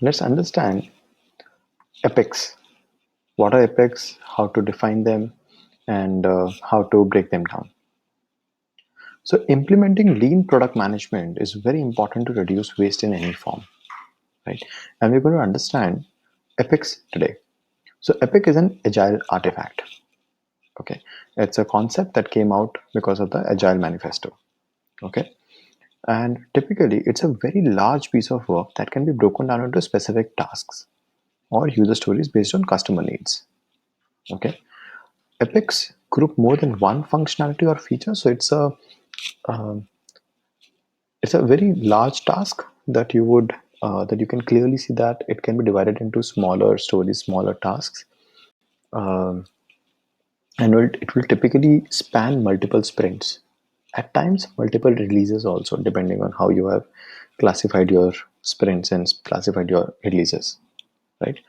let's understand epics. What are epics, how to define them, and how to break them down. So implementing lean product management is very important to reduce waste in any form, right? And we're going to understand epics today. So epic is an agile artifact. Okay, it's a concept that came out because of the Agile Manifesto. Okay, and typically it's a very large piece of work that can be broken down into specific tasks or user stories based on customer needs. Okay, epics group more than one functionality or feature, so um, it's a very large task that you can clearly see that it can be divided into smaller stories, smaller tasks, um, and it will typically span multiple sprints. At times, multiple releases also, depending on how you have classified your sprints and classified your releases. Right?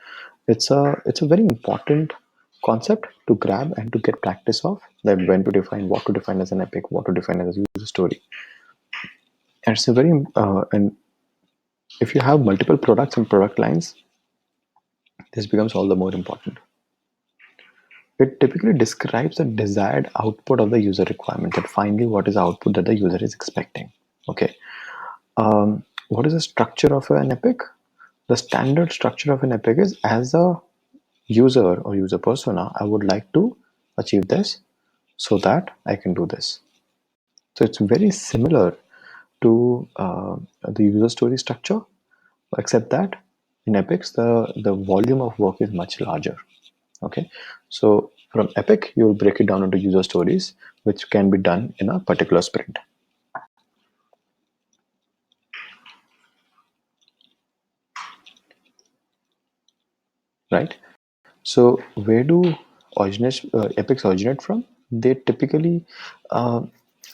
It's a very important concept to grab and to get practice of, that when to define, what to define as an epic, what to define as a user story. And it's a very and if you have multiple products and product lines, this becomes all the more important. It typically describes the desired output of the user requirement, that finally what is the output that the user is expecting. Okay. What is the structure of an epic? The standard structure of an epic is, as a user or user persona, I would like to achieve this so that I can do this. So it's very similar to the user story structure, except that in epics, the volume of work is much larger. Okay, so from epic, you will break it down into user stories, which can be done in a particular sprint. Right. So where do epics originate from? They typically, uh,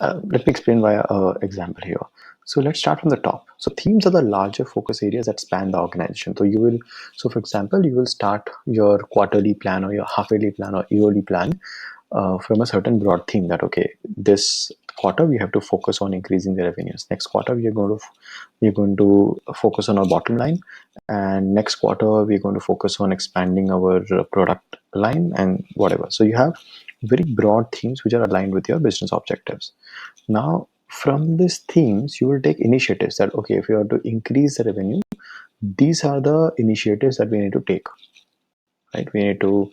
let me explain via example here. So let's start from the top. So themes are the larger focus areas that span the organization. So for example, you will start your quarterly plan or your half-yearly plan or yearly plan from a certain broad theme, that okay, this quarter we have to focus on increasing the revenues. Next quarter we're going to focus on our bottom line, and next quarter we're going to focus on expanding our product line and whatever. So you have very broad themes which are aligned with your business objectives. Now from these themes you will take initiatives, that okay, if you are to increase the revenue, these are the initiatives that we need to take. Right, we need to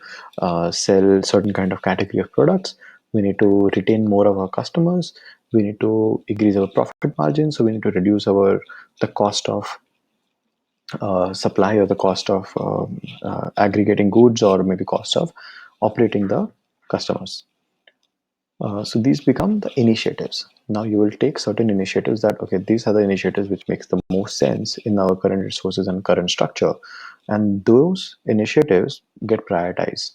sell certain kind of category of products, we need to retain more of our customers, we need to increase our profit margin, so we need to reduce the cost of supply, or the cost of aggregating goods, or maybe cost of operating the customers. So these become the initiatives. Now you will take certain initiatives that okay, these are the initiatives which makes the most sense in our current resources and current structure, and those initiatives get prioritized.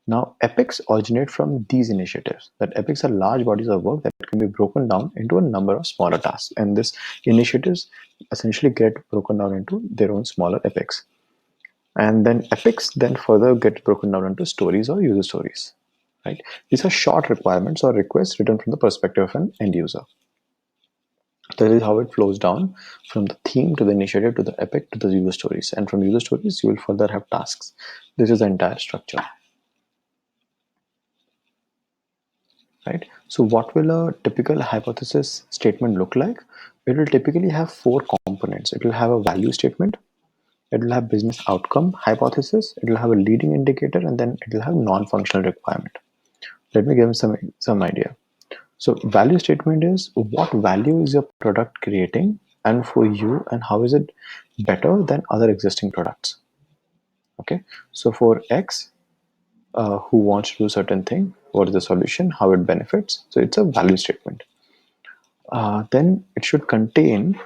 Now epics originate from these initiatives. That epics are large bodies of work that can be broken down into a number of smaller tasks, and these initiatives essentially get broken down into their own smaller epics. And then epics then further get broken down into stories or user stories. Right? These are short requirements or requests written from the perspective of an end user. That is how it flows down from the theme to the initiative to the epic to the user stories. And from user stories, you will further have tasks. This is the entire structure. Right? So what will a typical hypothesis statement look like? It will typically have four components. It will have a value statement, it will have business outcome hypothesis, it will have a leading indicator, and then it will have non-functional requirement. Let me give some idea. So value statement is, what value is your product creating and for you, and how is it better than other existing products? Okay, so for X, who wants to do certain thing, what is the solution, how it benefits. So it's a value statement. Then it should contain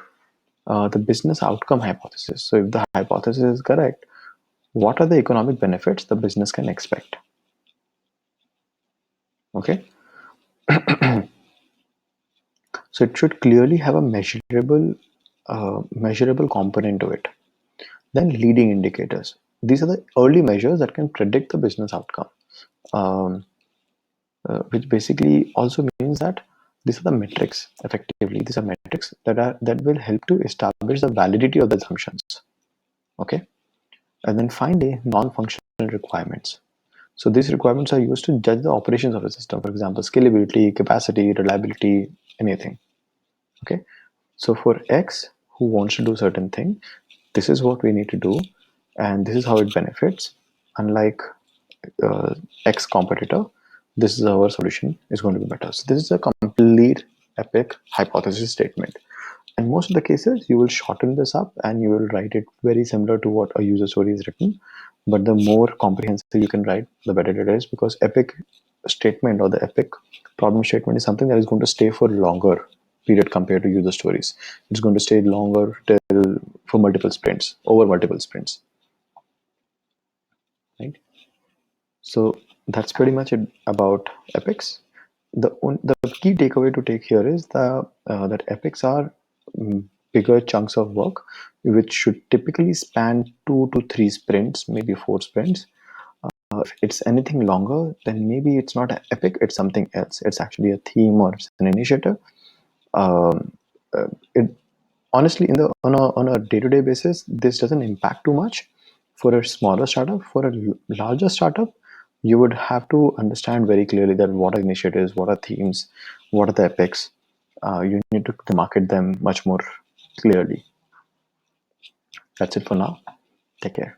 the business outcome hypothesis. So if the hypothesis is correct, what are the economic benefits the business can expect? Okay, so it should clearly have a measurable component to it. Then leading indicators. These are the early measures that can predict the business outcome, um, which basically also means that these are the metrics. Effectively, these are metrics that will help to establish the validity of the assumptions. Okay, and then finally, non-functional requirements. So these requirements are used to judge the operations of a system. For example, scalability, capacity, reliability, anything. Okay, so for X who wants to do certain thing, this is what we need to do, and this is how it benefits. Unlike uh, X competitor, this is our solution is going to be better. So this is a complete epic hypothesis statement. In most of the cases, you will shorten this up and you will write it very similar to what a user story is written. But the more comprehensive you can write, the better it is, because epic statement or the epic problem statement is something that is going to stay for longer period compared to user stories. It's going to stay longer till for multiple sprints, over multiple sprints, right? So that's pretty much it about epics. The key takeaway to take here is that epics are bigger chunks of work, which should typically span 2 to 3 sprints, maybe 4 sprints. If it's anything longer, then maybe it's not an epic; it's something else. It's actually a theme or it's an initiative. Um, it honestly, on a day-to-day basis, this doesn't impact too much. For a smaller startup, for a larger startup, you would have to understand very clearly that what are initiatives, what are themes, what are the epics. You need to market them much more clearly. That's it for now. Take care.